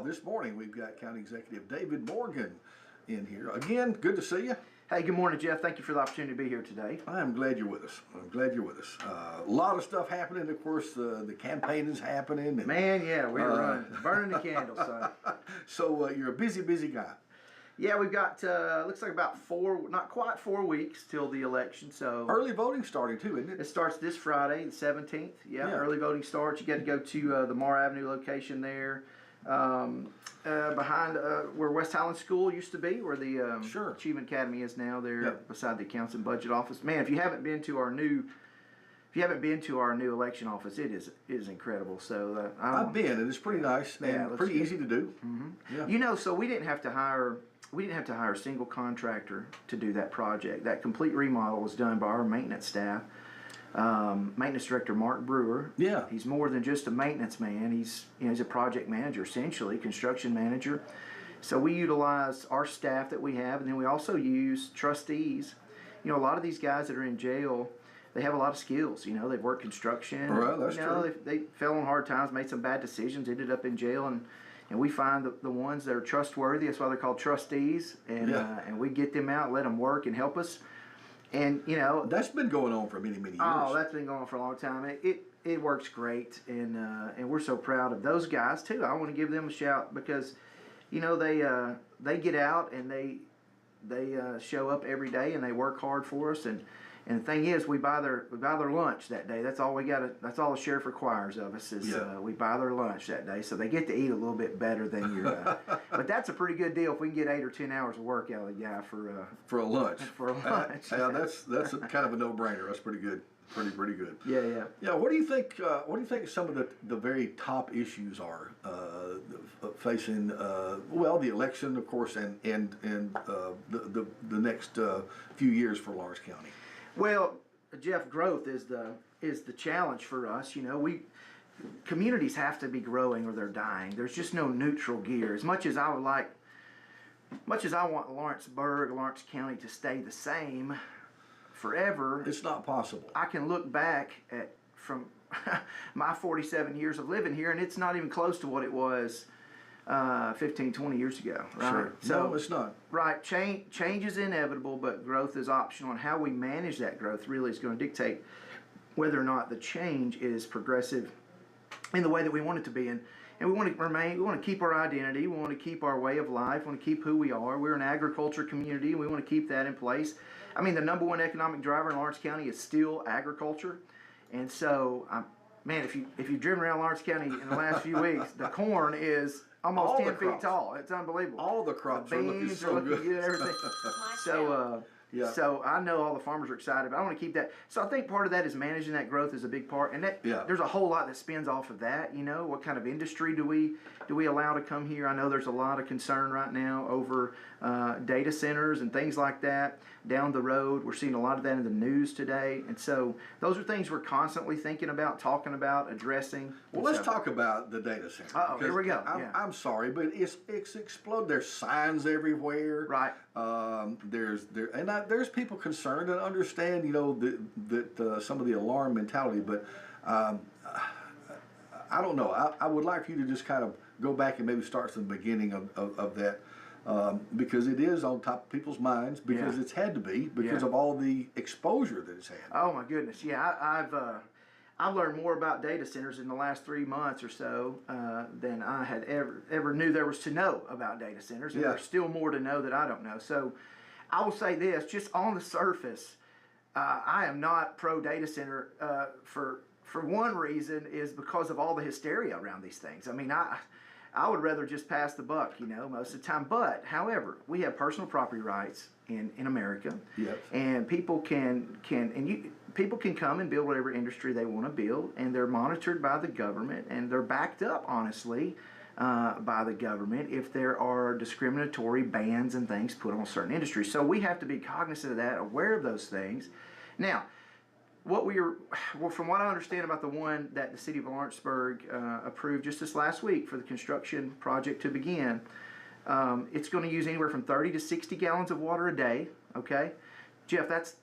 this morning we've got County Executive David Morgan in here. Again, good to see you. Hey, good morning, Jeff. Thank you for the opportunity to be here today. I'm glad you're with us. I'm glad you're with us. A lot of stuff happening. Of course, the campaign is happening. And, Man, yeah, we're burning the candles, son. So you're a busy guy. Yeah, we've got, looks like about not quite 4 weeks till the election. So early voting starting too, isn't it? It starts this Friday, the 17th. Yeah, early voting starts. You got to go to the Mar Avenue location there. Behind where West Highland School used to be, where the Achievement Academy is now, there beside the Accounts and Budget Office. Man, if you haven't been to our new election office, it is incredible. So I've been, and it's pretty nice and pretty easy to do. Yeah. You know, so we didn't have to hire a single contractor to do that project. That complete remodel was done by our maintenance staff. Maintenance director Mark Brewer. Yeah, he's more than just a maintenance man. He's a project manager, essentially construction manager. So we utilize our staff that we have, and then we also use trustees. You know, a lot of these guys that are in jail, they have a lot of skills. You know, they've worked construction. Well, that's true. They fell on hard times, made some bad decisions, ended up in jail, and we find the ones that are trustworthy. That's why they're called trustees, and we get them out, let them work, and help us. And you know, that's been going on for many years. Oh, that's been going on for a long time. It works great, and we're so proud of those guys too. I want to give them a shout because, you know, they get out and they show up every day and they work hard for us. And the thing is, we buy their lunch that day. That's all we got. That's all the sheriff requires of us is we buy their lunch that day, so they get to eat a little bit better than your. But that's a pretty good deal if we can get 8 or 10 hours of work out of the guy for a lunch. For a lunch. Yeah, that's kind of a no-brainer. That's pretty good. Pretty good. Yeah. What do you think? What do you think some of the very top issues are facing? The election, of course, and the next few years for Lawrence County. Well, Jeff, growth is the challenge for us. You know, communities have to be growing or they're dying. There's just no neutral gear. As much as I want Lawrence County to stay the same forever, it's not possible. I can look back from my 47 years of living here, and it's not even close to what it was 15, 20 years ago. Right? Sure. So, no, it's not. Right. Change is inevitable, but growth is optional. And how we manage that growth really is going to dictate whether or not the change is progressive in the way that we want it to be. And we want to keep our identity. We want to keep our way of life. We want to keep who we are. We're an agriculture community, and we want to keep that in place. I mean, the #1 economic driver in Lawrence County is still agriculture. And so, man, if you've driven around Lawrence County in the last few weeks, the corn is almost 10 feet tall. It's unbelievable. All the crops are looking so good. Everything. So I know all the farmers are excited, but I want to keep that. So I think part of that is managing that growth is a big part, and there's a whole lot that spins off of that. You know, what kind of industry do we allow to come here? I know there's a lot of concern right now over data centers and things like that down the road. We're seeing a lot of that in the news today, and so those are things we're constantly thinking about, talking about, addressing. Well, let's talk about the data center. Oh, here we go. I'm sorry, but it's exploded. There's signs everywhere. Right. There's people concerned and understand, you know, that some of the alarm mentality, but I don't know. I would like for you to just kind of go back and maybe start from the beginning of that, because it is on top of people's minds, because it's had to be because of all the exposure that it's had. Oh my goodness, yeah. I've learned more about data centers in the last 3 months or so than I had ever knew there was to know about data centers. And there's still more to know that I don't know. So I will say this, just on the surface, I am not pro data center for one reason is because of all the hysteria around these things. I mean, I would rather just pass the buck, you know, most of the time. But, however, we have personal property rights in America. Yes. And people can come and build whatever industry they want to build, and they're monitored by the government, and they're backed up, honestly, by the government if there are discriminatory bans and things put on certain industries. So we have to be cognizant of that, aware of those things. Now, from what I understand about the one that the city of Lawrenceburg approved just this last week for the construction project to begin, it's going to use anywhere from 30 to 60 gallons of water a day. Okay, Jeff, that's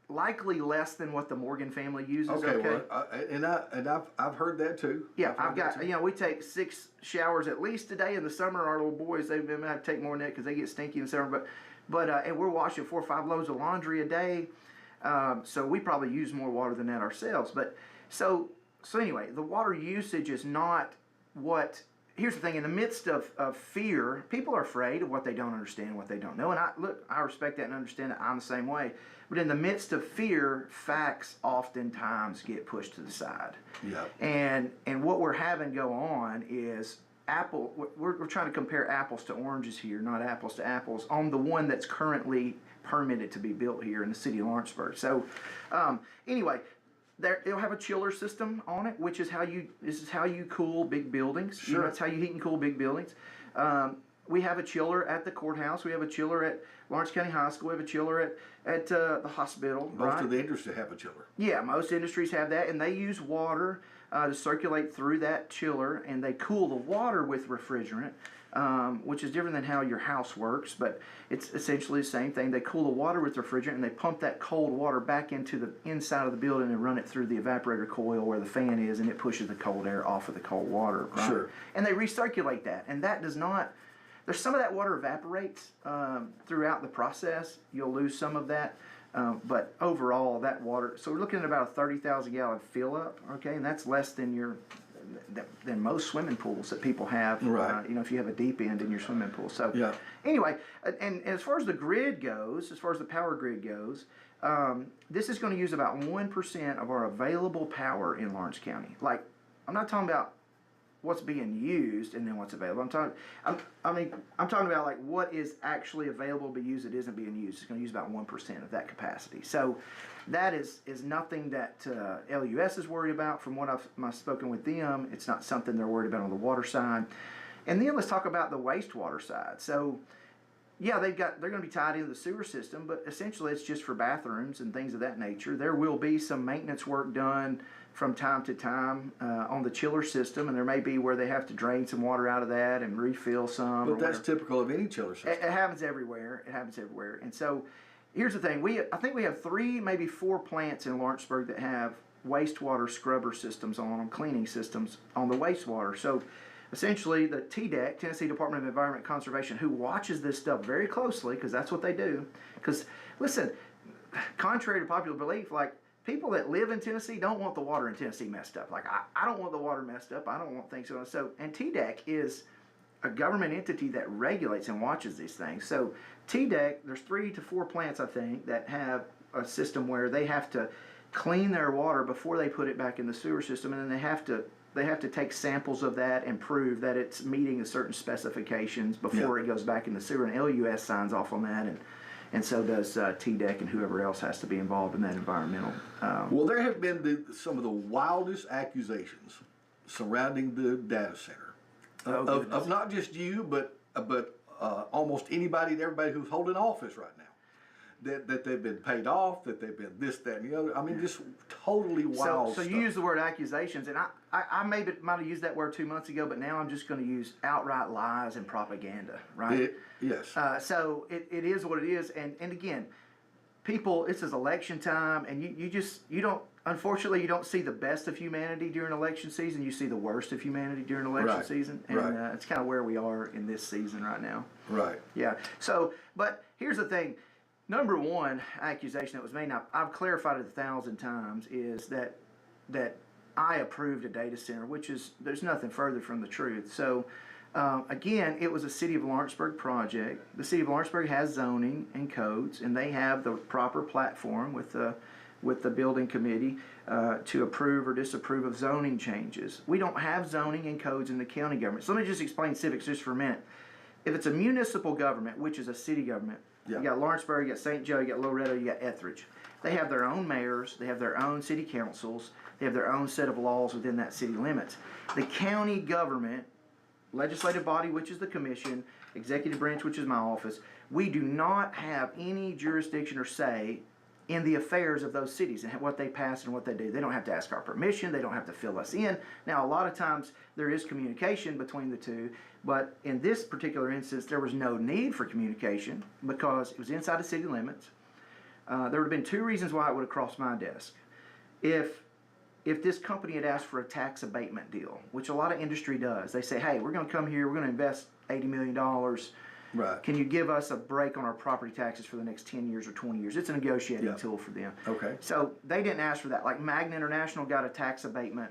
likely less than what the Morgan family uses. Okay, well, I've heard that too. Yeah, I've got, we take 6 showers at least a day in the summer. Our little boys, they have to take more than that because they get stinky in the summer. But and we're washing 4 or 5 loads of laundry a day. So we probably use more water than that ourselves. But so anyway, the water usage is not what. Here's the thing: in the midst of fear, people are afraid of what they don't understand, what they don't know. And I respect that and understand that. I'm the same way. But in the midst of fear, facts oftentimes get pushed to the side. Yeah. And what we're having go on is we're trying to compare apples to oranges here, not apples to apples, on the one that's currently permitted to be built here in the city of Lawrenceburg. So anyway, it'll have a chiller system on it, which is how you cool big buildings. Sure. That's how you heat and cool big buildings. We have a chiller at the courthouse. We have a chiller at Lawrence County High School. We have a chiller at the hospital. Most of the industries have a chiller. Yeah, most industries have that, and they use water to circulate through that chiller, and they cool the water with refrigerant, which is different than how your house works, but it's essentially the same thing. They cool the water with refrigerant, and they pump that cold water back into the inside of the building and run it through the evaporator coil where the fan is, and it pushes the cold air off of the cold water. Right? Sure. And they recirculate that, and that does not. There's some of that water evaporates throughout the process. You'll lose some of that. But overall, that water, so we're looking at about a 30,000 gallon fill up, okay, and that's less than than most swimming pools that people have. Right. If you have a deep end in your swimming pool. So yeah. Anyway, and as far as the grid goes, as far as the power grid goes, this is going to use about 1% of our available power in Lawrence County. Like, I'm not talking about what's being used and then what's available. I'm talking about like what is actually available to be used that isn't being used. It's going to use about 1% of that capacity. So that is nothing that LUS is worried about. From what I've spoken with them, it's not something they're worried about on the water side. And then let's talk about the wastewater side. So yeah, they're going to be tied into the sewer system, but essentially it's just for bathrooms and things of that nature. There will be some maintenance work done from time to time on the chiller system, and there may be where they have to drain some water out of that and refill some. But that's typical of any chiller system. It happens everywhere. And so here's the thing. I think we have 3, maybe 4 plants in Lawrenceburg that have wastewater scrubber systems on them, cleaning systems on the wastewater. So essentially, the TDEC, Tennessee Department of Environment and Conservation, who watches this stuff very closely, because that's what they do. Because, listen, contrary to popular belief, like, people that live in Tennessee don't want the water in Tennessee messed up. Like, I don't want the water messed up. I don't want things going on. So, and TDEC is a government entity that regulates and watches these things. So, TDEC, there's 3 to 4 plants, I think, that have a system where they have to clean their water before they put it back in the sewer system, and then they have to take samples of that and prove that it's meeting the certain specifications before it goes back in the sewer. And LUS signs off on that, and so does TDEC, and whoever else has to be involved in that environmental. Well, there have been some of the wildest accusations surrounding the data center of not just you, but almost anybody and everybody who's holding office right now. That they've been paid off, that they've been this, that, and the other. I mean, just totally wild So stuff. you use the word accusations, and I might have used that word 2 months ago, but now I'm just going to use outright lies and propaganda, right? Yes. So it is what it is, and again, people, this is election time, and you don't, unfortunately, you don't see the best of humanity during election season. You see the worst of humanity during election season, and it's kind of where we are in this season right now. Right. Yeah. So, but here's the thing. Number one accusation that was made, now I've clarified it 1,000 times, is that I approved a data center, which is, there's nothing further from the truth. So, again, it was a City of Lawrenceburg project. The City of Lawrenceburg has zoning and codes, and they have the proper platform with the building committee to approve or disapprove of zoning changes. We don't have zoning and codes in the county government. So let me just explain civics just for a minute. If it's a municipal government, which is a city government, you got Lawrenceburg, you got St. Joe, you got Loretto, you got Etheridge. They have their own mayors, they have their own city councils, they have their own set of laws within that city limits. The county government, legislative body, which is the commission, executive branch, which is my office, we do not have any jurisdiction or say in the affairs of those cities and what they pass and what they do. They don't have to ask our permission. They don't have to fill us in. Now, a lot of times there is communication between the two, but in this particular instance, there was no need for communication because it was inside the city limits. there would have been two reasons why it would have crossed my desk. If this company had asked for a tax abatement deal, which a lot of industry does, they say, hey, we're going to come here, we're going to invest $80 million. Right. Can you give us a break on our property taxes for the next 10 years or 20 years? It's a negotiating tool for them. Okay. So they didn't ask for that. Like Magna International got a tax abatement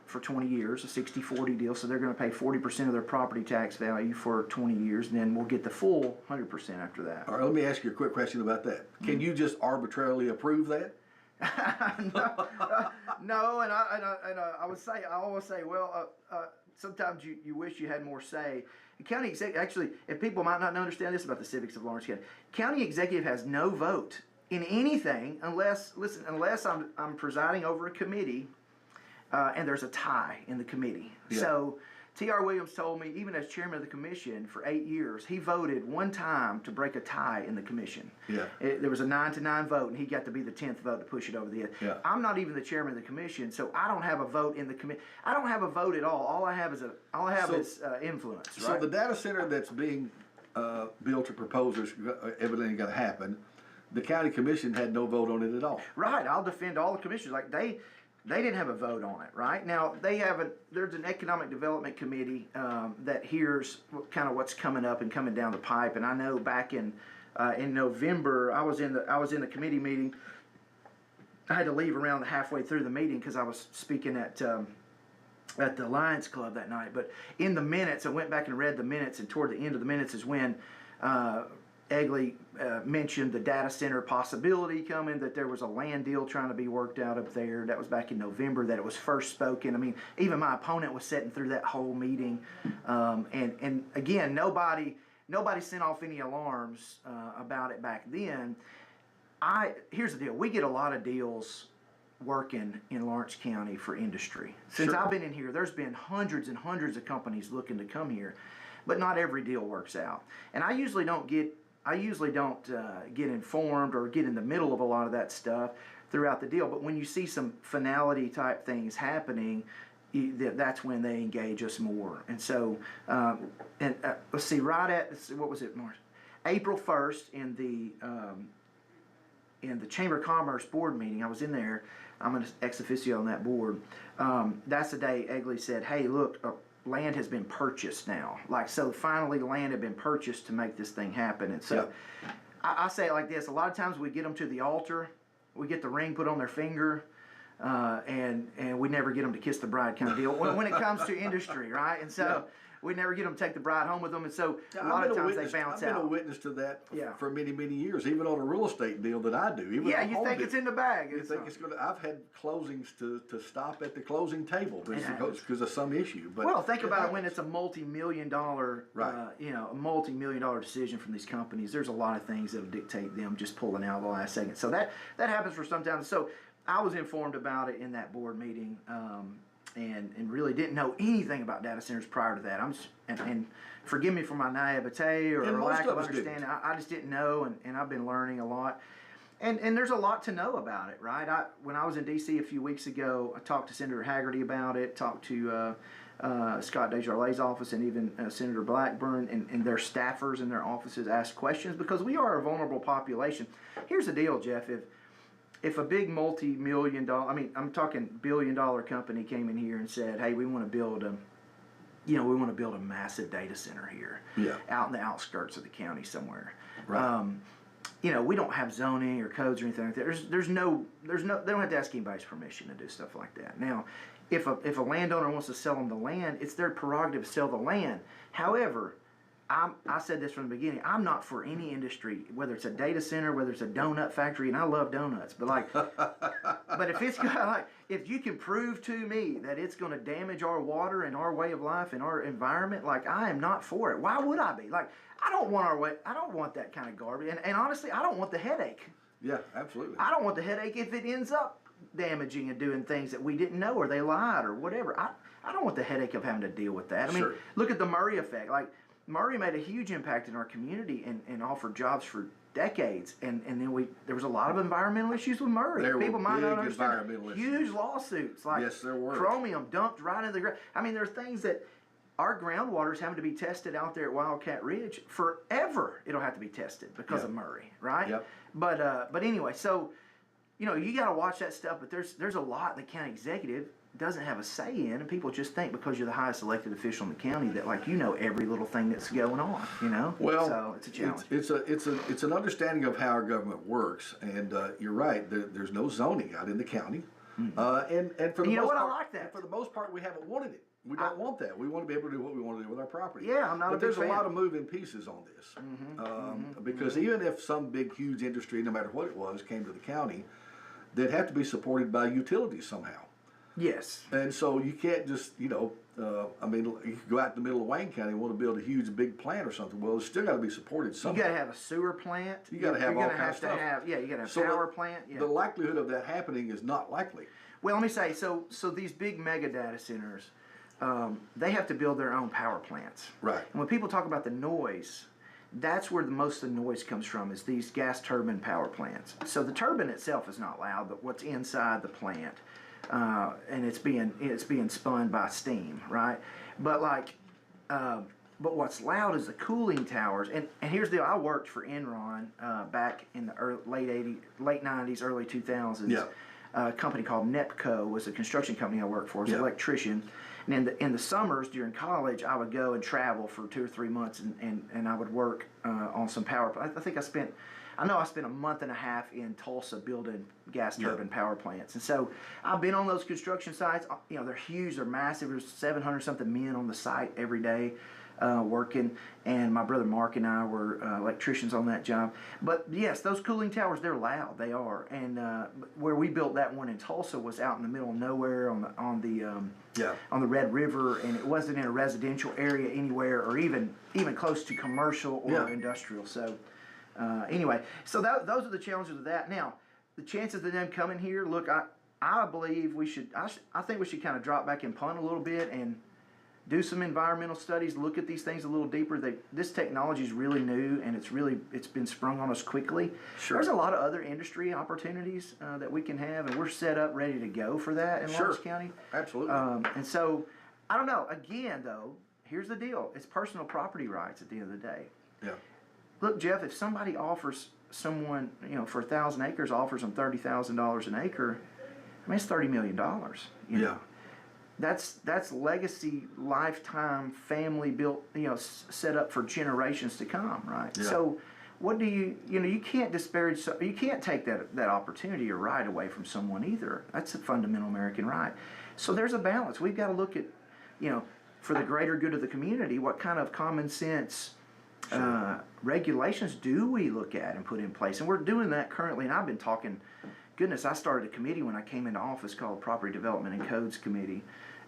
for 20 years, a 60-40 deal, so they're going to pay 40% of their property tax value for 20 years, and then we'll get the full 100% after that. All right, let me ask you a quick question about that. Can you just arbitrarily approve that? No, and I would say, I always say, well, sometimes you wish you had more say. County executive, actually, if people might not understand this about the civics of Lawrence County, county executive has no vote in anything unless I'm presiding over a committee, and there's a tie in the committee. Yeah. So T.R. Williams told me, even as chairman of the commission for 8 years, he voted one time to break a tie in the commission. Yeah. There was a 9-9 vote, and he got to be the 10th vote to push it over the edge. Yeah. I'm not even the chairman of the commission, so I don't have a vote in the commission. I don't have a vote at all. All I have is influence. Right? So the data center that's being built or proposed is evidently going to happen. The county commission had no vote on it at all. Right. I'll defend all the commissioners. Like they didn't have a vote on it, right? Now, there's an economic development committee that hears kind of what's coming up and coming down the pipe. And I know back in November, I was in the committee meeting. I had to leave around halfway through the meeting because I was speaking at the Lions Club that night. But in the minutes, I went back and read the minutes, and toward the end of the minutes is when Egley mentioned the data center possibility coming, that there was a land deal trying to be worked out up there. That was back in November that it was first spoken. I mean, even my opponent was sitting through that whole meeting. And again, nobody sent off any alarms about it back then. Here's the deal. We get a lot of deals working in Lawrence County for industry. Since I've been in here, there's been hundreds and hundreds of companies looking to come here, but not every deal works out. And I usually don't get informed or get in the middle of a lot of that stuff throughout the deal. But when you see some finality type things happening, that's when they engage us more. And so, let's see, what was it, March? April 1st in the Chamber of Commerce board meeting, I was in there. I'm an ex officio on that board. That's the day Egley said, hey, look, land has been purchased now. So finally land had been purchased to make this thing happen. And so I say it like this. A lot of times we get them to the altar, we get the ring put on their finger, and we never get them to kiss the bride kind of deal when it comes to industry, right? And so we never get them to take the bride home with them. And so a lot of times they bounce out. I've been a witness to that for many, many years, even on a real estate deal that I do. Even you think it's in the bag. You think it's going to. I've had closings to stop at the closing table because of some issue. But well, think about it when it's a multi-million-dollar, a multi-million-dollar decision from these companies. There's a lot of things that will dictate them just pulling out at the last second. So that happens for sometimes. So I was informed about it in that board meeting. And really didn't know anything about data centers prior to that. And forgive me for my naivete or lack of understanding. I just didn't know, and I've been learning a lot. And there's a lot to know about it, right? When I was in D.C. a few weeks ago, I talked to Senator Haggerty about it, talked to Scott Desjardins' office, and even Senator Blackburn and their staffers in their offices asked questions because we are a vulnerable population. Here's the deal, Jeff. If a big multi-million-dollar, I'm talking billion-dollar company came in here and said, "Hey, we want to build a massive data center here, out in the outskirts of the county somewhere." Right. We don't have zoning or codes or anything like that. There's no. They don't have to ask anybody's permission to do stuff like that. Now, if a landowner wants to sell them the land, it's their prerogative to sell the land. However, I said this from the beginning. I'm not for any industry, whether it's a data center, whether it's a donut factory, and I love donuts. But but if it's if you can prove to me that it's going to damage our water and our way of life and our environment, I am not for it. Why would I be? I don't want that kind of garbage. And honestly, I don't want the headache. Yeah, absolutely. I don't want the headache if it ends up damaging and doing things that we didn't know or they lied or whatever. I don't want the headache of having to deal with that. Look at the Murray effect. Murray made a huge impact in our community and offered jobs for decades, and then there was a lot of environmental issues with Murray. People might not understand. Huge lawsuits, yes, there were. Chromium dumped right into the ground. There are things that our groundwater is having to be tested out there at Wildcat Ridge forever. It'll have to be tested because Yep. of Murray, right? Yep. But anyway, so you got to watch that stuff. But there's a lot the county executive doesn't have a say in, and people just think because you're the highest elected official in the county that every little thing that's going on. Well, so it's a challenge. It's an understanding of how our government works, and you're right. There's no zoning out in the county, and for the most part, I like that. and for the most part, we haven't wanted it. We don't want that. We want to be able to do what we want to do with our property. Yeah, I'm not But a big there's fan. a lot of moving pieces on this, because even if some big, huge industry, no matter what it was, came to the county, they'd have to be supported by utilities somehow. Yes. And so you can't just, you could go out in the middle of Wayne County and want to build a huge, big plant or something. Well, it's still got to be supported somehow. You got to have a sewer plant. You got to have all kinds of stuff. You got to have So power plant. Yeah. The likelihood of that happening is not likely. Well, let me say, so these big mega data centers, they have to build their own power plants. Right. And when people talk about the noise, that's where most of the noise comes from, is these gas turbine power plants. So the turbine itself is not loud, but what's inside the plant, and it's being spun by steam, right? But but what's loud is the cooling towers. And here's the deal: I worked for Enron back in the late '90s, early 2000s. Yeah. A company called NEPCO was a construction company I worked for as an electrician. And in the summers during college, I would go and travel for 2 or 3 months, and I would work on some power. I know I spent a month and a half in Tulsa building gas turbine power plants. And so I've been on those construction sites. They're huge, they're massive. There's 700 something men on the site every day working. And my brother Mark and I were electricians on that job. But yes, those cooling towers, they're loud. They are. And where we built that one in Tulsa was out in the middle of nowhere on the Red River, and it wasn't in a residential area anywhere, or even close to commercial or industrial. So anyway, so those are the challenges of that. Now, the chances of them coming here, look, I believe we should. I think we should kind of drop back and punt a little bit and do some environmental studies, look at these things a little deeper. This technology is really new, and it's been sprung on us quickly. Sure. There's a lot of other industry opportunities that we can have, and we're set up ready to go for that in Lawrence County. Absolutely. And so, I don't know. Again, though, here's the deal: it's personal property rights at the end of the day. Yeah. Look, Jeff, if somebody offers someone, for 1,000 acres, offers them $30,000 an acre, I mean, it's $30 million. You know? That's legacy, lifetime, family built, set up for generations to come, right? Yeah. So, what do you can't disparage, you can't take that opportunity or right away from someone either. That's a fundamental American right. So there's a balance. We've got to look at, for the greater good of the community, what kind of common sense regulations do we look at and put in place? And we're doing that currently, and I've been talking. Goodness, I started a committee when I came into office called Property Development and Codes Committee.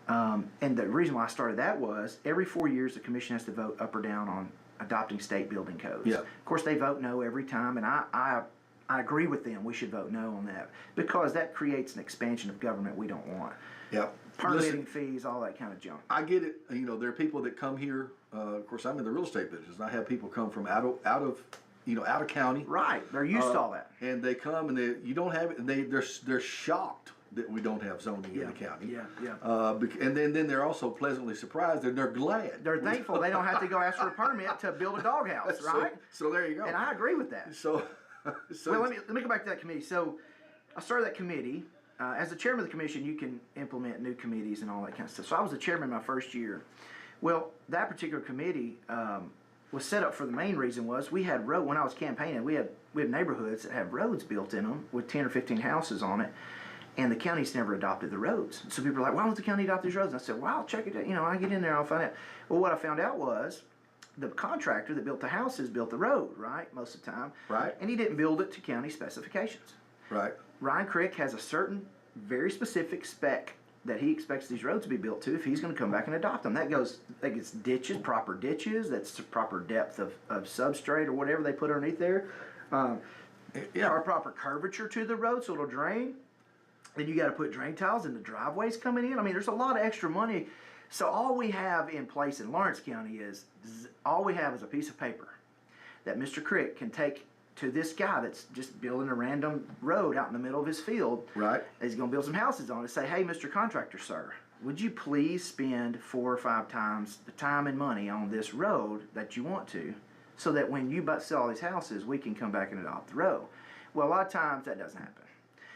And the reason why I started that was every 4 years the commission has to vote up or down on adopting state building codes. Yeah. Of course, they vote no every time, and I agree with them. We should vote no on that because that creates an expansion of government we don't want. Yeah. Permitting fees, all that kind of junk. I get it. There are people that come here. Of course, I'm in the real estate business, and I have people come from out of county. Right. They're used to all that. And they come and you don't have it, and they're shocked that we don't have zoning in the county. And then they're also pleasantly surprised, and they're glad. They're thankful they don't have to go ask for a permit to build a doghouse, right? So there you go. And I agree with that. So well, let me go back to that committee. So I started that committee. As the chairman of the commission, you can implement new committees and all that kind of stuff. So I was the chairman my first year. Well, that particular committee was set up for the main reason was we had when I was campaigning, we had neighborhoods that have roads built in them with 10 or 15 houses on it, and the county's never adopted the roads. So people were like, why won't the county adopt these roads? And I said, well, I'll check it out. I get in there, I'll find out. Well, what I found out was the contractor that built the houses built the road, right, most of the time. Right. And he didn't build it to county specifications. Right. Ryan Crick has a certain very specific spec that he expects these roads to be built to if he's going to come back and adopt them. That gets ditches, proper ditches, that's the proper depth of substrate or whatever they put underneath there. Or proper curvature to the road so it'll drain. Then you got to put drain tiles in the driveways coming in. I mean, there's a lot of extra money. So all we have in place in Lawrence County is a piece of paper that Mr. Crick can take to this guy that's just building a random road out in the middle of his field. Right. He's going to build some houses on it. Say, hey, Mr. Contractor, sir, would you please spend 4 or 5 times the time and money on this road that you want to, so that when you sell all these houses, we can come back and adopt the road. Well, a lot of times that doesn't happen.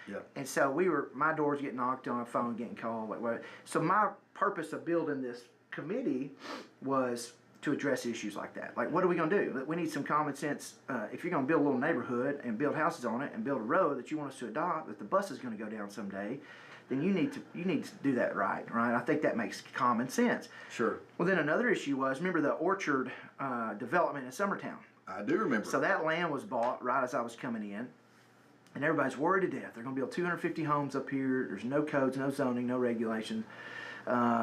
Yeah. And so my doors getting knocked on, phone getting called. So my purpose of building this committee was to address issues like that. Like, what are we going to do? We need some common sense. If you're going to build a little neighborhood and build houses on it and build a road that you want us to adopt, that the bus is going to go down someday, then you need to do that right? I think that makes common sense. Sure. Well, then another issue was, remember the orchard development in Summertown? I do remember. So that land was bought right as I was coming in, and everybody's worried to death. They're going to build 250 homes up here. There's no codes, no zoning, no regulation.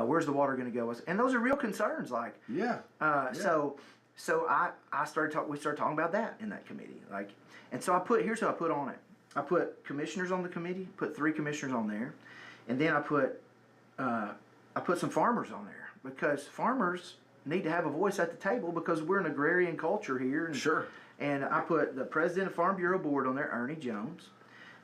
Where's the water going to go? And those are real concerns. Like, yeah. So we started talking about that in that committee. Like, and so here's what I put on it. I put commissioners on the committee. Put 3 commissioners on there, and then I put some farmers on there, because farmers need to have a voice at the table, because we're an agrarian culture here. And, Sure. And I put the president of Farm Bureau Board on there, Ernie Jones.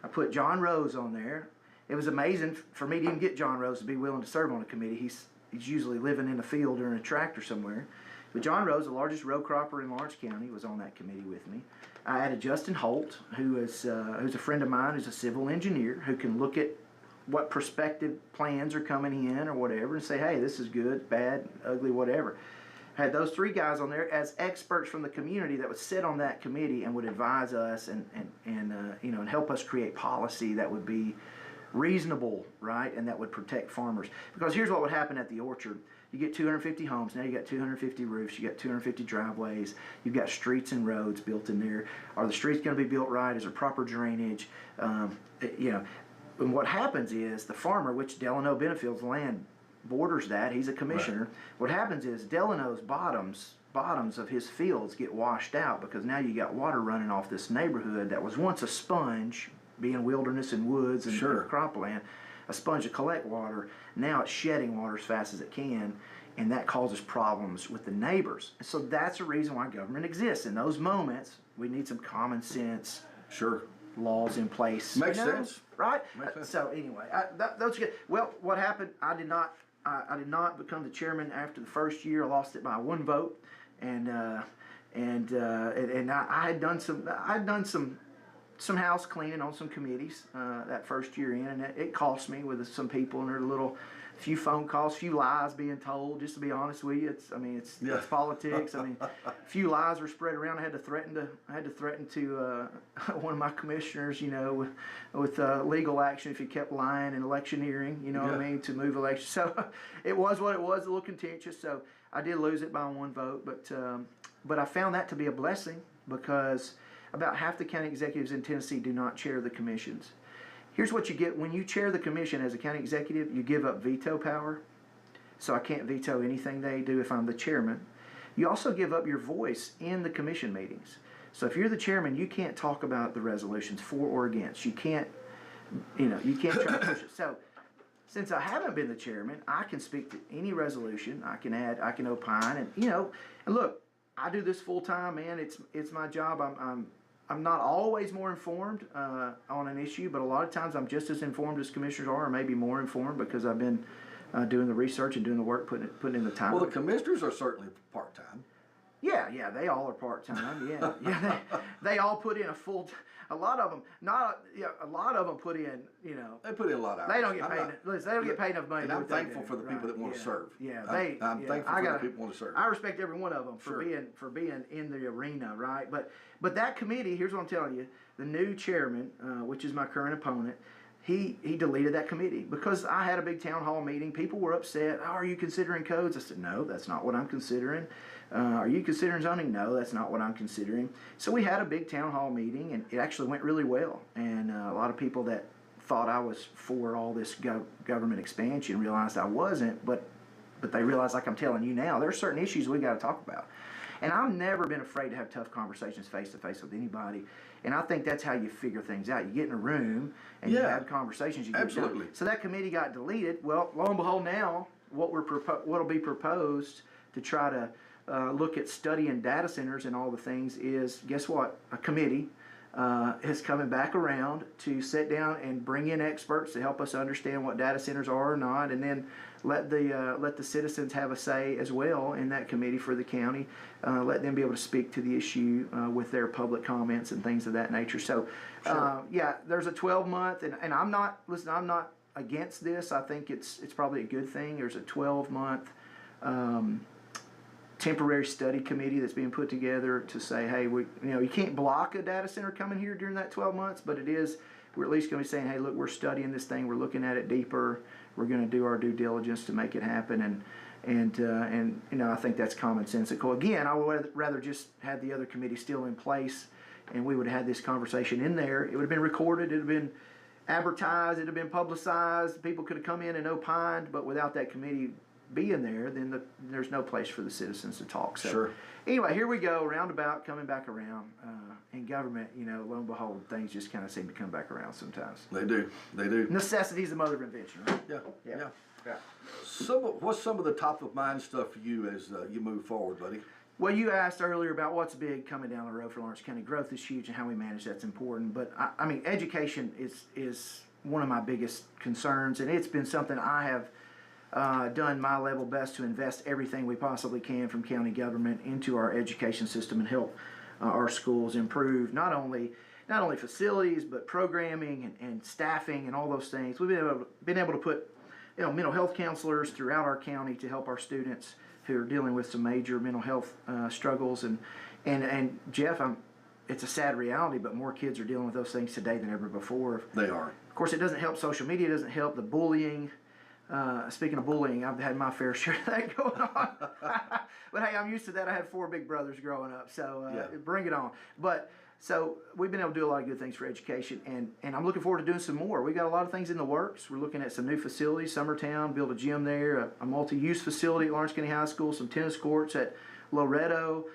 I put John Rose on there. It was amazing for me to even get John Rose to be willing to serve on a committee. He's usually living in a field or in a tractor somewhere. But John Rose, the largest row cropper in Lawrence County, was on that committee with me. I added Justin Holt, who's a friend of mine, who's a civil engineer, who can look at what prospective plans are coming in or whatever and say, hey, this is good, bad, ugly, whatever. I had those 3 guys on there as experts from the community that would sit on that committee and would advise us and help us create policy that would be reasonable, right, and that would protect farmers. Because here's what would happen at the orchard. You get 250 homes, now you got 250 roofs, you got 250 driveways, you've got streets and roads built in there. Are the streets going to be built right? Is there proper drainage? And what happens is the farmer, which Delano Benefield's land borders that, he's a commissioner. Right. What happens is Delano's bottoms of his fields get washed out, because now you got water running off this neighborhood that was once a sponge, being wilderness and woods and sure. cropland, a sponge to collect water. Now it's shedding water as fast as it can, and that causes problems with the neighbors. And so that's the reason why government exists. In those moments, we need some common sense. Sure. Laws in place. Makes sense. Right? Makes sense. So anyway, that's good. Well, what happened, I did not become the chairman after the first year. I lost it by 1 vote, and I had done some house cleaning on some committees that first year in, and it cost me with some people, and there were few phone calls, few lies being told. Just to be honest with you, it's politics. I mean, a few lies were spread around. I had to threaten to one of my commissioners, with legal action if he kept lying in electioneering. You know what I mean, to move elections. So it was what it was, a little contentious. So I did lose it by 1 vote, but I found that to be a blessing, because about half the county executives in Tennessee do not chair the commissions. Here's what you get when you chair the commission as a county executive: you give up veto power. So I can't veto anything they do if I'm the chairman. You also give up your voice in the commission meetings. So if you're the chairman, you can't talk about the resolutions for or against. You can't try to push it. So since I haven't been the chairman, I can speak to any resolution. I can add, I can opine, and look, I do this full time, man. It's my job. I'm not always more informed on an issue, but a lot of times I'm just as informed as commissioners are, or maybe more informed, because I've been doing the research and doing the work, putting in the time. Well, the commissioners are certainly part-time. Yeah, they all are part-time. Yeah, they all put in a lot of them put in, They put in a lot of hours. They don't get paid. Listen, they don't get paid enough money. And I'm thankful for the people that want to serve. Yeah, I'm thankful for the people that want to serve. I respect every one of them for being in the arena, right? But that committee, here's what I'm telling you: the new chairman, which is my current opponent, he deleted that committee because I had a big town hall meeting. People were upset. Oh, are you considering codes? I said, no, that's not what I'm considering. Are you considering zoning? No, that's not what I'm considering. So we had a big town hall meeting, and it actually went really well. And a lot of people that thought I was for all this government expansion realized I wasn't, but they realized, like I'm telling you now, there are certain issues we got to talk about. And I've never been afraid to have tough conversations face-to-face with anybody. And I think that's how you figure things out. You get in a room and you have conversations. You get absolutely. Done. So that committee got deleted. Well, lo and behold, now what'll be proposed to try to look at studying data centers and all the things is, guess what? A committee is coming back around to sit down and bring in experts to help us understand what data centers are or not, and then let the citizens have a say as well in that committee for the county. Let them be able to speak to the issue with their public comments and things of that nature. So, yeah, there's a 12-month, and I'm not against this. I think it's probably a good thing. There's a 12-month temporary study committee that's being put together to say, hey, you can't block a data center coming here during that 12 months, but we're at least going to be saying, hey, look, we're studying this thing, we're looking at it deeper, we're going to do our due diligence to make it happen, and I think that's commonsensical. Again, I would rather just have the other committee still in place, and we would have had this conversation in there. It would have been recorded, it would have been advertised, it would have been publicized, people could have come in and opined, but without that committee being there, then there's no place for the citizens to talk. So Sure. Anyway, here we go, roundabout, coming back around. In government, lo and behold, things just kind of seem to come back around sometimes. They do. Necessity is the mother of invention, right? Yeah. Yeah. What's some of the top of mind stuff for you as you move forward, buddy? Well, you asked earlier about what's big coming down the road for Lawrence County. Growth is huge, and how we manage that's important. But I mean, education is one of my biggest concerns, and it's been something I have done my level best to invest everything we possibly can from county government into our education system and help our schools improve not only facilities but programming and staffing and all those things. We've been able to put mental health counselors throughout our county to help our students who are dealing with some major mental health struggles and Jeff, it's a sad reality, but more kids are dealing with those things today than ever before. They are. Of course, it doesn't help. Social media doesn't help. The bullying. Speaking of bullying, I've had my fair share of that going on. But hey, I'm used to that. I had 4 big brothers growing up, so bring it on. But so we've been able to do a lot of good things for education, and I'm looking forward to doing some more. We've got a lot of things in the works. We're looking at some new facilities, Summertown, build a gym there, a multi-use facility at Lawrence County High School, some tennis courts at Loretto.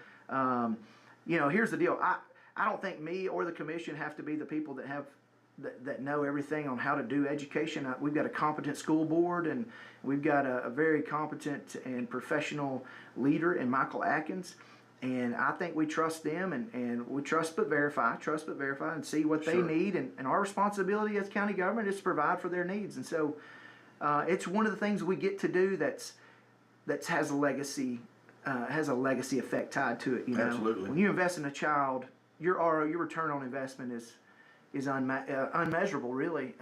Here's the deal. I don't think me or the commission have to be the people that know everything on how to do education. We've got a competent school board, and we've got a very competent and professional leader in Michael Atkins, and I think we trust them, and we trust but verify, and see what they need, and our responsibility as county government is to provide for their needs. And so it's one of the things we get to do that has a legacy effect tied to it. Absolutely. When you invest in a child, your return on investment is unmeasurable, really,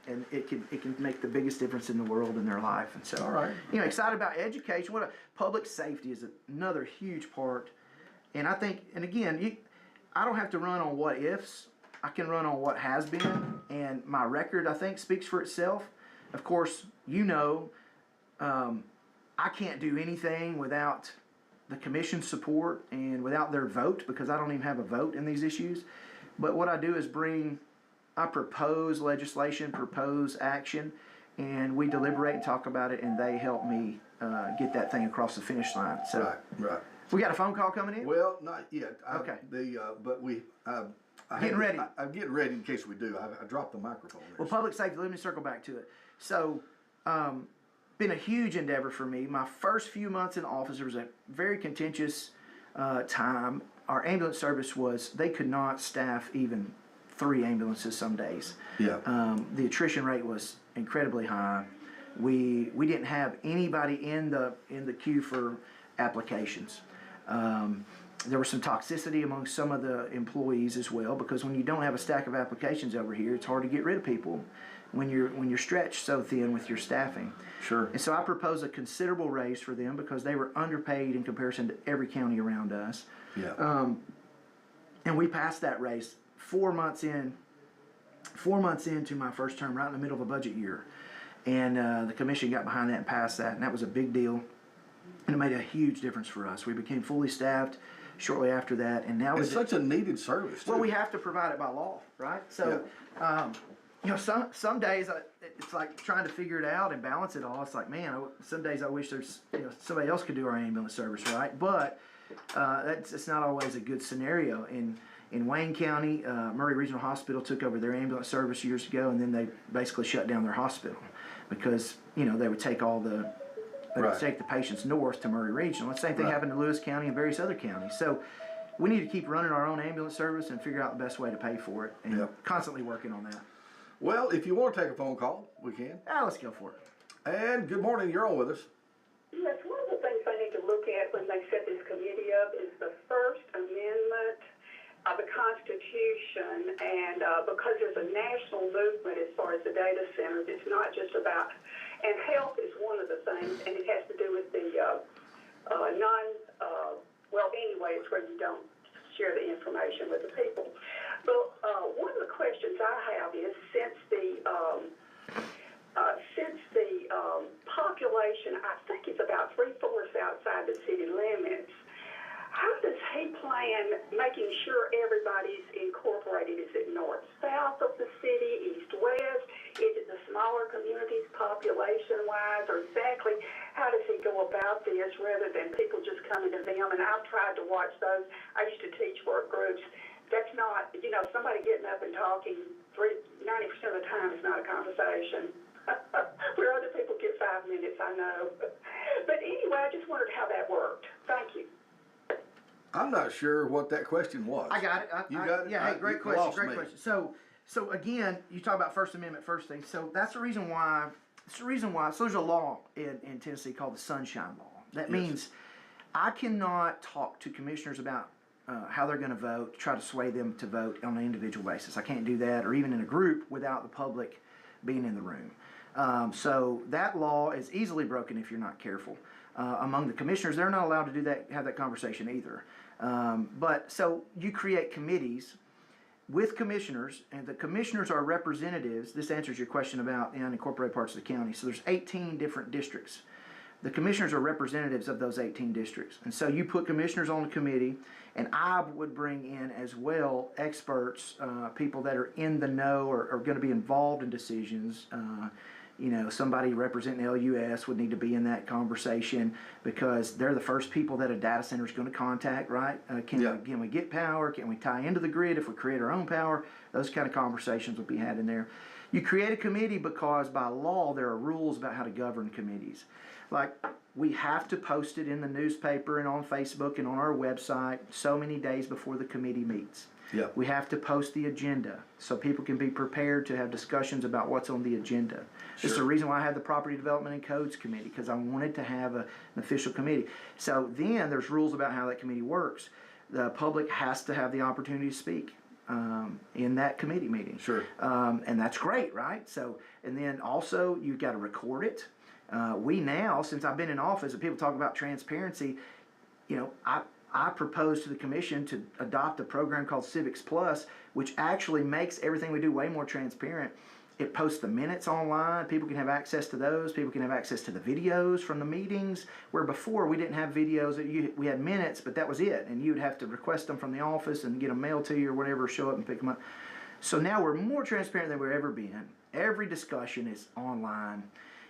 and it can make the biggest difference in the world in their life. And so, all right, excited about education. Public safety is another huge part, and I think, and again, I don't have to run on what ifs. I can run on what has been, and my record, I think, speaks for itself. Of course, I can't do anything without the commission's support and without their vote, because I don't even have a vote in these issues. But what I do is I propose legislation, propose action, and we deliberate and talk about it, and they help me get that thing across the finish line. So, right. We got a phone call coming in? Well, not yet. Okay. But Getting ready. I'm getting ready in case we do. I dropped the microphone there. Well, public safety, let me circle back to it. So, been a huge endeavor for me. My first few months in office, there was a very contentious time. Our ambulance service they could not staff even 3 ambulances some days. Yeah. The attrition rate was incredibly high. We didn't have anybody in the queue for applications. There was some toxicity among some of the employees as well, because when you don't have a stack of applications over here, it's hard to get rid of people when you're stretched so thin with your staffing. Sure. And so I proposed a considerable raise for them because they were underpaid in comparison to every county around us. Yeah. And we passed that raise 4 months into my first term, right in the middle of a budget year. And the commission got behind that and passed that, and that was a big deal. And it made a huge difference for us. We became fully staffed shortly after that, and now it's such a needed service, too. Well, we have to provide it by law, right? So, some days it's like trying to figure it out and balance it all. It's like, man, some days I wish there's somebody else could do our ambulance service, right? But it's not always a good scenario. In Wayne County, Murray Regional Hospital took over their ambulance service years ago, and then they basically shut down their hospital because they would take take the patients north to Murray Regional. The same thing happened in Lewis County and various other counties. So we need to keep running our own ambulance service and figure out the best way to pay for it, and constantly working on that. Well, if you want to take a phone call, we can. Let's go for it. And good morning, you're on with us. Yes, one of the things I need to look at when they set this committee up is the First Amendment of the Constitution, and because there's a national movement as far as the data centers, it's not just about, and health is one of the things, and it has to do with the anyway, it's where you don't share the information with the people. But one of the questions I have is, since the population, I think it's about 3/4 outside the city limits, how does he plan making sure everybody's incorporated? Is it north-south of the city, east-west? Is it the smaller communities population-wise? Or exactly how does he go about this rather than people just coming to them? And I've tried to watch those. I used to teach work groups. That's not, somebody getting up and talking 90% of the time is not a conversation. Where other people get 5 minutes, I know. But anyway, I just wondered how that worked. Thank you. I'm not sure what that question was. I got it. You got it? Yeah, hey, great You question. lost Great me. question. So again, you talk about First Amendment first thing. So that's the reason why. So there's a law in Tennessee called the Sunshine Law. That means I cannot talk to commissioners about how they're going to vote, try to sway them to vote on an individual basis. I can't do that, or even in a group without the public being in the room. So that law is easily broken if you're not careful. Among the commissioners, they're not allowed to do that, have that conversation either. But so you create committees with commissioners, and the commissioners are representatives. This answers your question about the unincorporated parts of the county. So there's 18 different districts. The commissioners are representatives of those 18 districts. And so you put commissioners on the committee, and I would bring in as well experts, people that are in the know or are going to be involved in decisions. Somebody representing LUS would need to be in that conversation because they're the first people that a data center is going to contact, right? Can we get power? Can we tie into the grid if we create our own power? Those kind of conversations will be had in there. You create a committee because by law there are rules about how to govern committees. Like, we have to post it in the newspaper and on Facebook and on our website so many days before the committee meets. Yeah. We have to post the agenda so people can be prepared to have discussions about what's on the agenda. This is the reason why I had the Property Development and Codes Committee, because I wanted to have an official committee. So then there's rules about how that committee works. The public has to have the opportunity to speak in that committee meeting. Sure. And that's great, right? So, and then also you've got to record it. We now, since I've been in office and people talk about transparency, I proposed to the commission to adopt a program called Civics Plus, which actually makes everything we do way more transparent. It posts the minutes online. People can have access to those. People can have access to the videos from the meetings, where before we didn't have videos. We had minutes, but that was it. And you'd have to request them from the office and get them mailed to you or whatever, show up and pick them up. So now we're more transparent than we've ever been. Every discussion is online.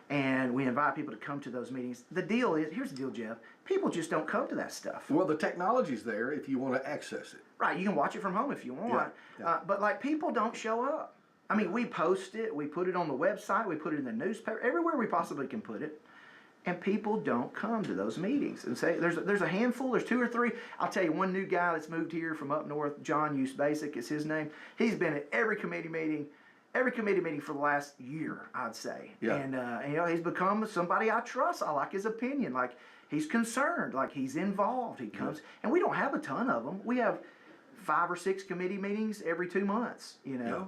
And we invite people to come to those meetings. The deal is, here's the deal, Jeff. People just don't come to that stuff. Well, the technology's there if you want to access it. Right, you can watch it from home if you want. But people don't show up. I mean, we post it, we put it on the website, we put it in the newspaper, everywhere we possibly can put it. And people don't come to those meetings. And say there's a handful, there's 2 or 3. I'll tell you, one new guy that's moved here from up north, John Use Basic is his name. He's been at every committee meeting for the last year, I'd say. Yeah. And he's become somebody I trust. I like his opinion. Like, he's concerned. Like, he's involved. He comes, and we don't have a ton of them. We have 5 or 6 committee meetings every 2 months. Yeah.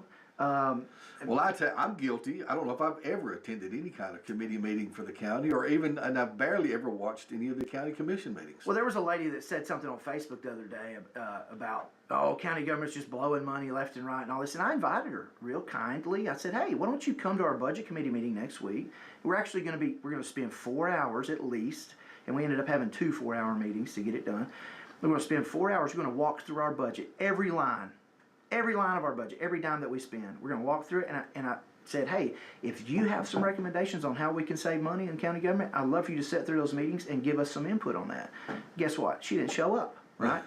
Well, I tell you, I'm guilty. I don't know if I've ever attended any kind of committee meeting for the county, and I've barely ever watched any of the county commission meetings. Well, there was a lady that said something on Facebook the other day about, county government's just blowing money left and right and all this. And I invited her real kindly. I said, hey, why don't you come to our budget committee meeting next week? We're actually going to spend 4 hours at least, and we ended up having 2 4-hour meetings to get it done. We're going to spend 4 hours. We're going to walk through our budget, every line of our budget, every dime that we spend. We're going to walk through it, and I said, hey, if you have some recommendations on how we can save money in county government, I'd love for you to sit through those meetings and give us some input on that. Guess what? She didn't show up, right?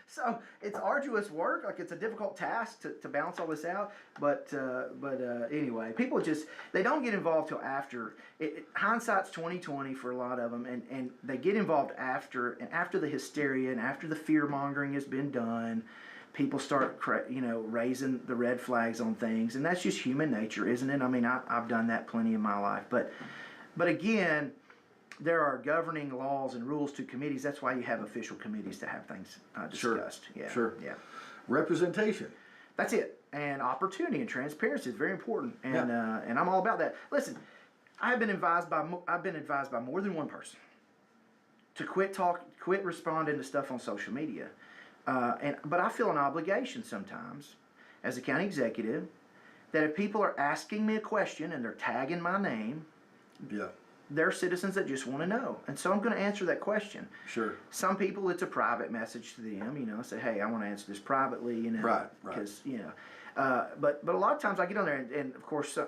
So it's arduous work. Like it's a difficult task to balance all this out. But anyway, people they don't get involved till after. Hindsight's 20/20 for a lot of them, and they get involved after the hysteria and after the fear mongering has been done. People start, raising the red flags on things, and that's just human nature, isn't it? I mean, I've done that plenty in my life, but again, there are governing laws and rules to committees. That's why you have official committees to have things discussed. Sure. Yeah, Sure. yeah. Representation. That's it. And opportunity and transparency is very important, and and I'm all about that. Listen, I've been advised by more than one person to quit responding to stuff on social media. But I feel an obligation sometimes, as a county executive, that if people are asking me a question and they're tagging my name, Yeah. they're citizens that just want to know. And so I'm going to answer that question. Sure. Some people, it's a private message to them, say, hey, I want to answer this privately, Right. Because, but a lot of times I get on there and of course,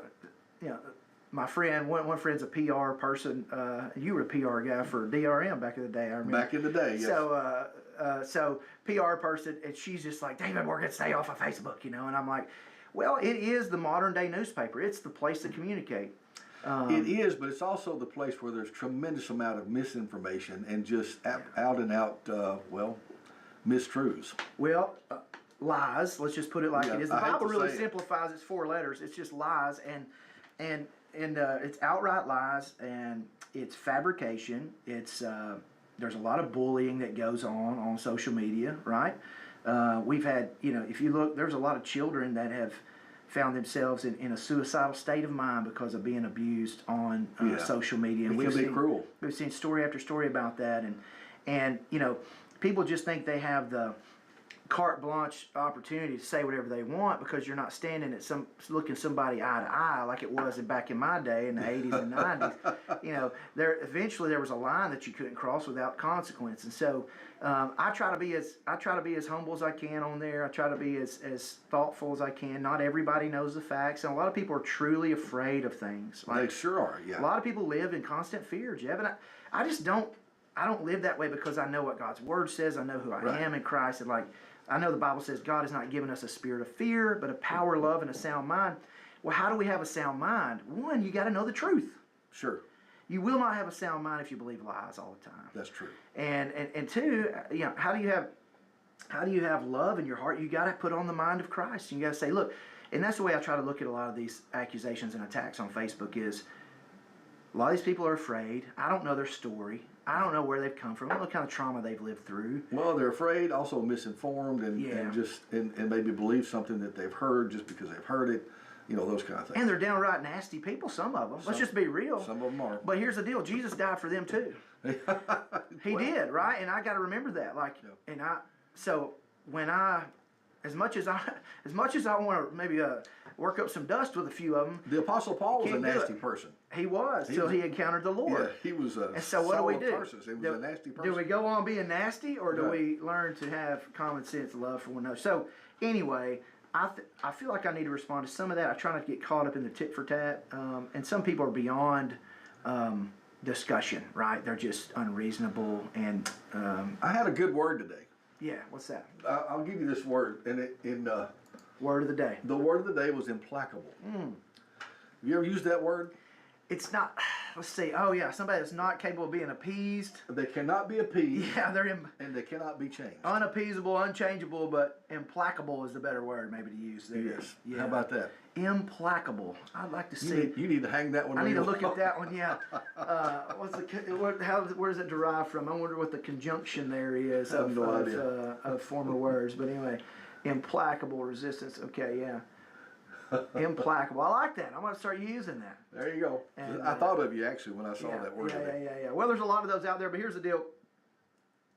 my friend, one friend's a PR person. You were a PR guy for DRM back in the day, I remember. Back in the day, yes. So PR person, and she's just like, David, we're going to stay off of Facebook, and I'm like, well, it is the modern day newspaper. It's the place to communicate. It is, but it's also the place where there's tremendous amount of misinformation and just out and out, mistruths. Well, lies. Let's just put it like it is. The Bible really it. simplifies. It's 4 letters. It's just lies, and it's outright lies, and it's fabrication. It's there's a lot of bullying that goes on social media, right? We've had, if you look, there's a lot of children that have found themselves in a suicidal state of mind because of being abused on social media. And it can be cruel. We've seen story after story about that, and people just think they have the carte blanche opportunity to say whatever they want because you're not standing at looking somebody eye to eye like it was back in my day in the 80s and 90s. Eventually there was a line that you couldn't cross without consequence, and so I try to be as humble as I can on there. I try to be as thoughtful as I can. Not everybody knows the facts, and a lot of people are truly afraid of things. They sure are. Yeah. A lot of people live in constant fear, Jeff, and I just don't. I don't live that way because I know what God's Word says. I know who I am in Christ, and I know the Bible says God has not given us a spirit of fear, but a power, love, and a sound mind. Well, how do we have a sound mind? One, you got to know the truth. Sure. You will not have a sound mind if you believe lies all the time. That's true. And two, how do you have love in your heart? You got to put on the mind of Christ. You got to say, look, and that's the way I try to look at a lot of these accusations and attacks on Facebook is a lot of these people are afraid. I don't know their story. I don't know where they've come from. I don't know what kind of trauma they've lived through. Well, they're afraid, also misinformed, and maybe believe something that they've heard just because they've heard it. Those kind of things. And they're downright nasty people, some of them. Let's just be real. Some of them are. But here's the deal. Jesus died for them too. He did, right? And I got to remember that. So when as much as I want to maybe work up some dust with a few of them. The Apostle Paul was a nasty person. He was till he encountered the Lord. Yeah, he was a And so what do we do? He was a nasty person. Do we go on being nasty, or do we learn to have common sense, love for one another? So anyway, I feel like I need to respond to some of that. I try not to get caught up in the tit for tat, and some people are beyond discussion, right? They're just unreasonable. And I had a good word today. Yeah, what's that? I'll give you this word, and Word of the day. The word of the day was implacable. Have you ever used that word? It's not. Let's see. Oh yeah, somebody that's not capable of being appeased. They cannot be appeased. Yeah, they're and they cannot be changed. Unappeasable, unchangeable, but implacable is the better word maybe to use there. Yes. Yeah. How about that? Implacable. I'd like to see. You need to hang that one. I need to look at that one. Yeah. Where does it derive from? I wonder what the conjunction there is of former words. But anyway, implacable resistance. Okay. Yeah. Implacable. I like that. I'm going to start using that. There you go. And, I thought of you actually when I saw that word. Yeah. Well, there's a lot of those out there, but here's the deal.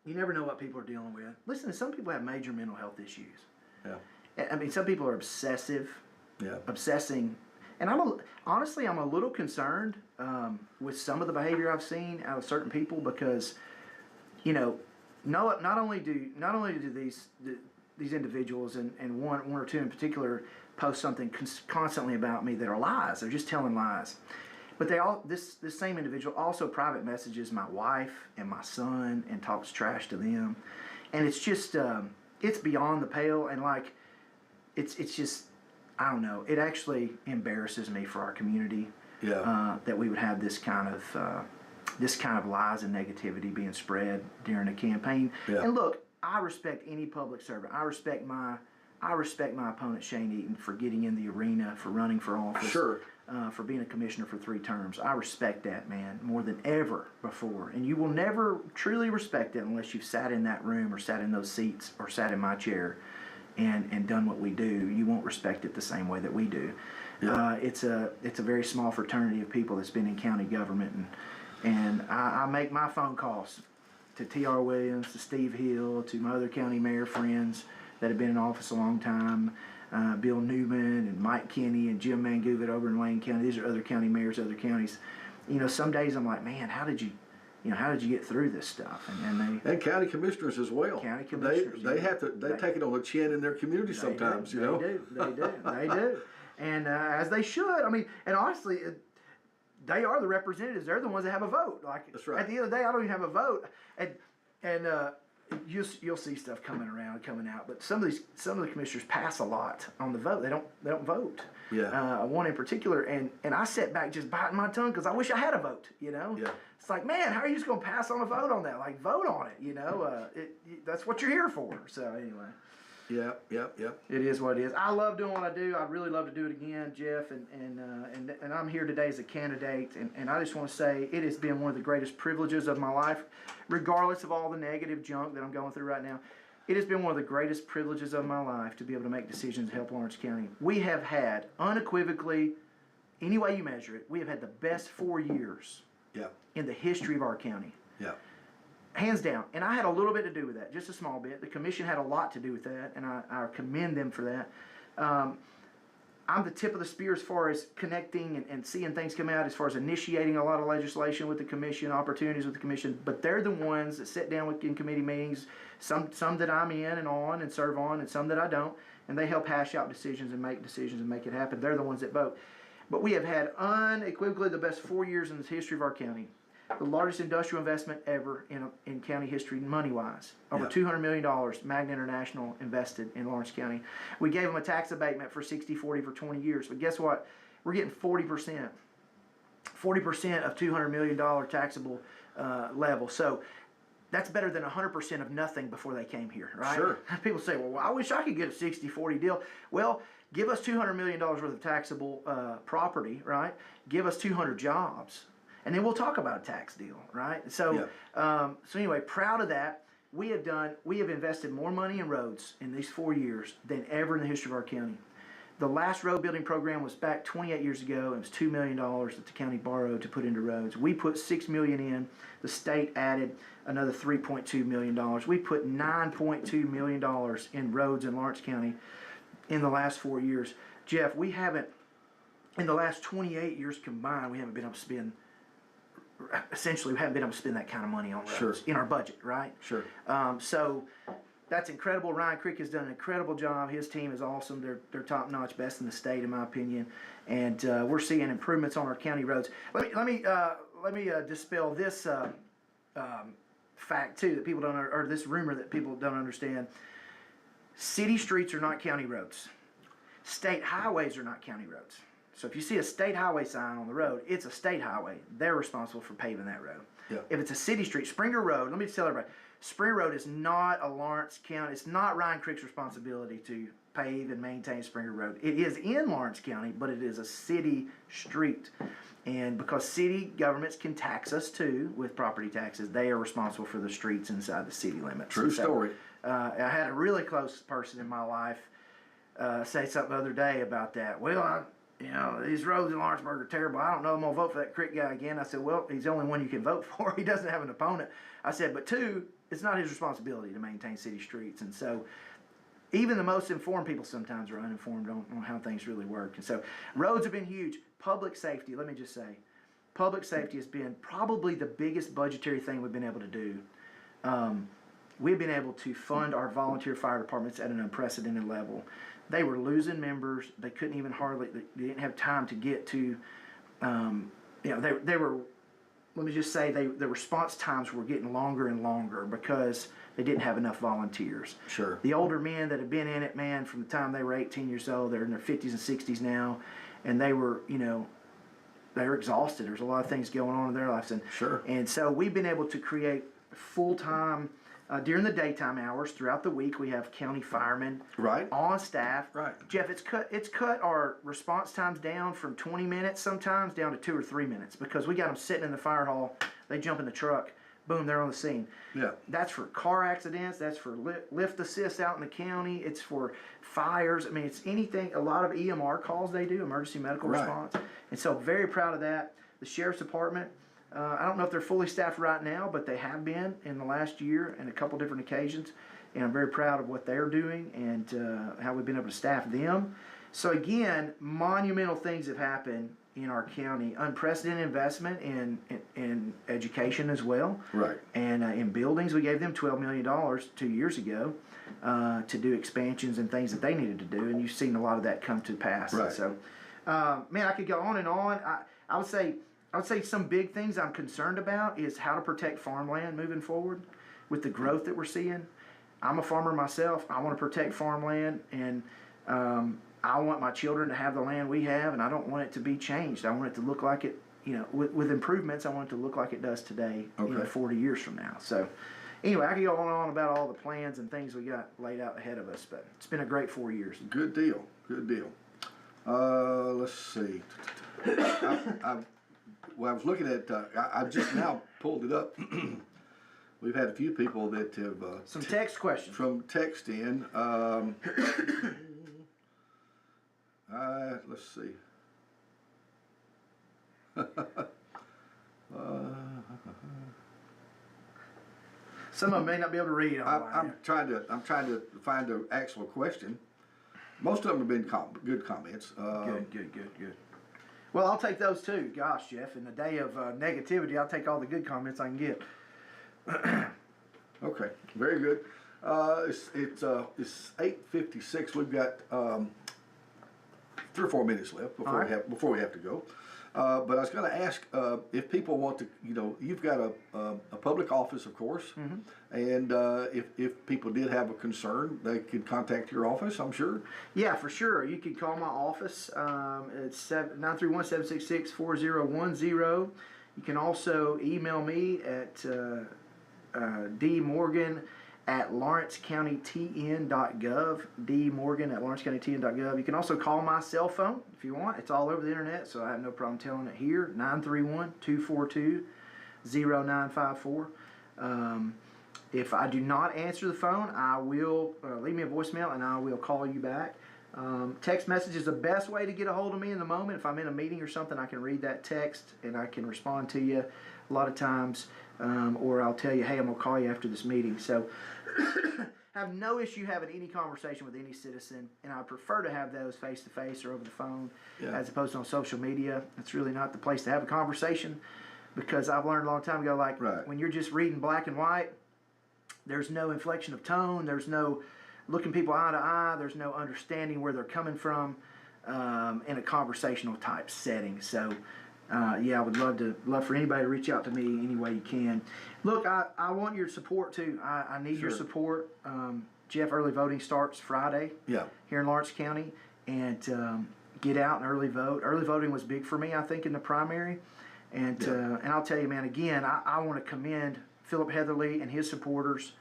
You never know what people are dealing with. Listen, some people have major mental health issues. Yeah. I mean, some people are obsessive. Yeah. Obsessing. And honestly, I'm a little concerned with some of the behavior I've seen out of certain people because, not only do these individuals and one or two in particular post something constantly about me that are lies. They're just telling lies. But this same individual also private messages my wife and my son and talks trash to them. And it's just it's beyond the pale, and like, it's just, I don't know. It actually embarrasses me for our community. Yeah. That we would have this kind of lies and negativity being spread during a campaign. Yeah. And look, I respect any public servant. I respect my opponent Shane Eaton for getting in the arena, for running for office, Sure. For being a commissioner for 3 terms. I respect that, man, more than ever before. And you will never truly respect it unless you've sat in that room or sat in those seats or sat in my chair and done what we do. You won't respect it the same way that we do. Yeah. It's a very small fraternity of people that's been in county government, and I make my phone calls to T.R. Williams, to Steve Hill, to my other county mayor friends that have been in office a long time, Bill Newman and Mike Kinney and Jim Manguvit over in Wayne County. These are other county mayors, other counties. You know, some days I'm like, man, how did you get through this stuff? And county commissioners as well. County commissioners, They have to take it on the chin in their community sometimes. They know. They do. And as they should. I mean, and honestly, they are the representatives. They're the ones that have a vote. Like, That's right. At the end of the day, I don't even have a vote. And you'll see stuff coming out. But some of the commissioners pass a lot on the vote. They don't vote. Yeah. One in particular, and I sat back just biting my tongue because I wish I had a vote. You know. Yeah. It's like, man, how are you just gonna pass on a vote on that? Like, vote on it. You know. That's what you're here for. So anyway. Yeah. It is what it is. I love doing what I do. I'd really love to do it again, Jeff. And I'm here today as a candidate. And I just want to say it has been one of the greatest privileges of my life, regardless of all the negative junk that I'm going through right now. It has been one of the greatest privileges of my life to be able to make decisions to help Lawrence County. We have had, unequivocally, any way you measure it, we have had the best 4 years in the history of our county. Yeah. Hands down. And I had a little bit to do with that, just a small bit. The commission had a lot to do with that, and I commend them for that. I'm the tip of the spear as far as connecting and seeing things come out, as far as initiating a lot of legislation with the commission, opportunities with the commission. But they're the ones that sit down in committee meetings, some that I'm in and on and serve on, and some that I don't. And they help hash out decisions and make it happen. They're the ones that vote. But we have had unequivocally the best 4 years in the history of our county. The largest industrial investment ever in county history, money-wise. Over $200 million, Magna International invested in Lawrence County. We gave them a tax abatement for 60-40 for 20 years. But guess what? We're getting 40%. 40% of $200 million taxable level. So that's better than 100% of nothing before they came here, right? Sure. People say, well, I wish I could get a 60-40 deal. Well, give us $200 million worth of taxable property, right? Give us 200 jobs. And then we'll talk about a tax deal, right? So, so anyway, proud of that. We have invested more money in roads in these 4 years than ever in the history of our county. The last road building program was back 28 years ago. It was $2 million that the county borrowed to put into roads. We put $6 million in. The state added another $3.2 million. We put $9.2 million in roads in Lawrence County in the last 4 years. Jeff, we haven't, in the last 28 years combined, we haven't been able to spend. Essentially, we haven't been able to spend that kind of money on roads in our budget, right? Sure. So that's incredible. Ryan Crick has done an incredible job. His team is awesome. They're top notch, best in the state, in my opinion. And we're seeing improvements on our county roads. Let me dispel this fact too that people don't, or this rumor that people don't understand. City streets are not county roads. State highways are not county roads. So if you see a state highway sign on the road, it's a state highway. They're responsible for paving that road. Yeah. If it's a city street, Springer Road, let me just tell everybody, Springer Road is not a Lawrence County, it's not Ryan Crick's responsibility to pave and maintain Springer Road. It is in Lawrence County, but it is a city street. And because city governments can tax us too with property taxes, they are responsible for the streets inside the city limits. True story. I had a really close person in my life say something the other day about that. Well, these roads in Lawrenceburg are terrible. I don't know. I'm going to vote for that Crick guy again. I said, well, he's the only one you can vote for. He doesn't have an opponent. I said, but two, it's not his responsibility to maintain city streets. And so even the most informed people sometimes are uninformed on how things really work. And so roads have been huge. Public safety, let me just say, public safety has been probably the biggest budgetary thing we've been able to do. We've been able to fund our volunteer fire departments at an unprecedented level. They were losing members. They couldn't even they didn't have time to get to, they were let me just say the response times were getting longer and longer because they didn't have enough volunteers. Sure. The older men that had been in it, man, from the time they were 18 years old, they're in their 50s and 60s now, and they were, they're exhausted. There's a lot of things going on in their lives. Sure. And so we've been able to create full-time, during the daytime hours throughout the week, we have county firemen Right. on staff. Right. Jeff, it's cut our response times down from 20 minutes sometimes down to 2 or 3 minutes because we got them sitting in the fire hall. They jump in the truck, boom, they're on the scene. Yeah. That's for car accidents. That's for lift assist out in the county. It's for fires. I mean, it's anything. A lot of EMR calls they do, emergency medical Right. response. And so, very proud of that. The sheriff's department. I don't know if they're fully staffed right now, but they have been in the last year and a couple different occasions. And I'm very proud of what they're doing and how we've been able to staff them. So again, monumental things have happened in our county. Unprecedented investment in education as well. Right. And in buildings, we gave them $12 million 2 years ago to do expansions and things that they needed to do. And you've seen a lot of that come to pass. Right. So, man, I could go on and on. I would say some big things I'm concerned about is how to protect farmland moving forward with the growth that we're seeing. I'm a farmer myself. I want to protect farmland, and I want my children to have the land we have, and I don't want it to be changed. I want it to look like it, with improvements, I want it to look like it does today, Okay. 40 years from now. So anyway, I could go on and on about all the plans and things we got laid out ahead of us, but it's been a great 4 years. Good deal. Good deal. Let's see. I was looking at. I've just now pulled it up. We've had a few people that have Some text questions. from text in. Let's see. Some of them may not be able to read online. I'm trying to find the actual question. Most of them have been good comments. Good. Well, I'll take those too. Gosh, Jeff, in the day of negativity, I'll take all the good comments I can get. Okay, very good. It's 8:56. We've got 3 or 4 minutes left before right. before we have to go. But I was going to ask if people want to, you've got a public office, of course, and if people did have a concern, they could contact your office, I'm sure. Yeah, for sure. You can call my office. It's 931-766-4010. You can also email me at dmorgan@lawrencecountytn.gov, dmorgan@lawrencecountytn.gov. You can also call my cell phone if you want. It's all over the internet, so I have no problem telling it here, 931-242-0954. If I do not answer the phone, I will leave me a voicemail and I will call you back. Text message is the best way to get a hold of me in the moment. If I'm in a meeting or something, I can read that text and I can respond to you a lot of times. Or I'll tell you, hey, I'm going to call you after this meeting. So have no issue having any conversation with any citizen, and I prefer to have those face-to-face or over the phone as opposed to on social media. It's really not the place to have a conversation because I've learned a long time ago, when you're just reading black and white, there's no inflection of tone, there's no looking people eye to eye, there's no understanding where they're coming from in a conversational type setting. So I would love for anybody to reach out to me any way you can. Look, I want your support too. I need your support. Jeff, early voting starts Friday here in Lawrence County, and get out and early vote. Early voting was big for me, I think, in the primary. And I'll tell you, man, again, I want to commend Philip Heatherly and his supporters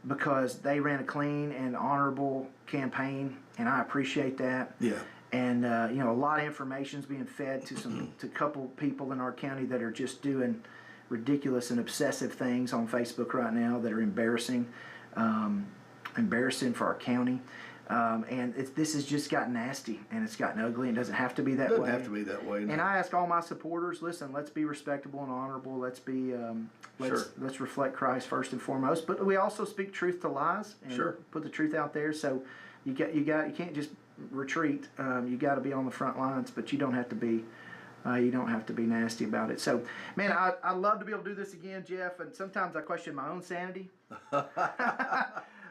because they ran a clean and honorable campaign, and I appreciate that. Yeah. And a lot of information is being fed to a couple people in our county that are just doing ridiculous and obsessive things on Facebook right now that are embarrassing for our county. And this has just gotten nasty and it's gotten ugly. And it doesn't have to be that way. It doesn't have to be that way. No. And I ask all my supporters, listen, let's be respectable and honorable. Let's be let's reflect Christ first and foremost. But we also speak truth to lies and put the truth out there. So you can't just retreat. You got to be on the front lines, but you don't have to be nasty about it. So, man, I'd love to be able to do this again, Jeff. And sometimes I question my own sanity.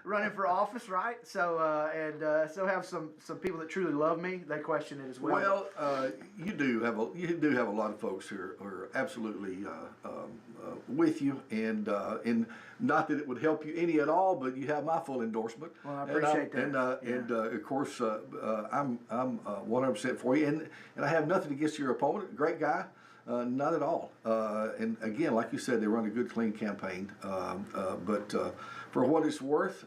running for office, right? So and so have some people that truly love me. They question it as well. Well, you do have a lot of folks who are absolutely with you, and not that it would help you any at all, but you have my full endorsement. Well, I appreciate that. And of course, I'm 100% for you, and I have nothing against your opponent. Great guy. Not at all. And again, like you said, they run a good, clean campaign. But for what it's worth,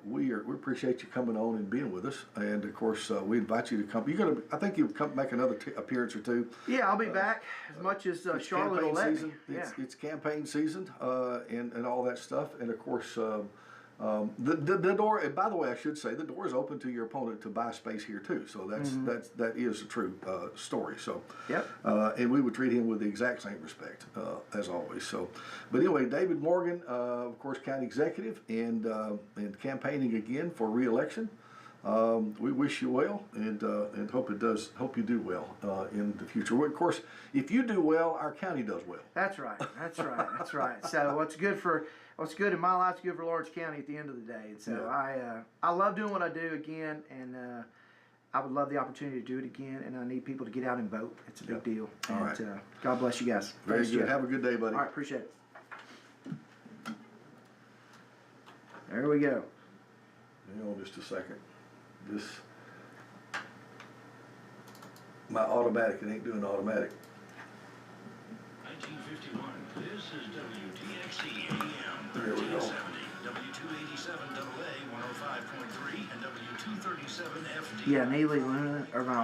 we appreciate you coming on and being with us. And of course, we invite you to come. I think you'll come make another appearance or two. Yeah, I'll be back as much as Charlotte will let me. Yeah. It's campaign season, and all that stuff. And of course, the door. And by the way, I should say the door is open to your opponent to buy space here too. So that is a true story. So yep. And we would treat him with the exact same respect as always. So, but anyway, David Morgan, of course, county executive and campaigning again for re-election. We wish you well and hope you do well in the future. Well, of course, if you do well, our county does well. That's right. That's right. That's right. So what's good in my life is good for Lawrence County at the end of the day. And so yeah. I love doing what I do again, and I would love the opportunity to do it again. And I need people to get out and vote. It's a big deal. All and, right. God bless you guys. Very Thanks, good. Jeff. Have a good day, buddy. All right. Appreciate it. There we go. Hang on just a second. My automatic, it ain't doing automatic. 1951, this is WDXE AM There we go. 1370, W287 AA 105.3, and W237 FD. Yeah, Neely Luna, or my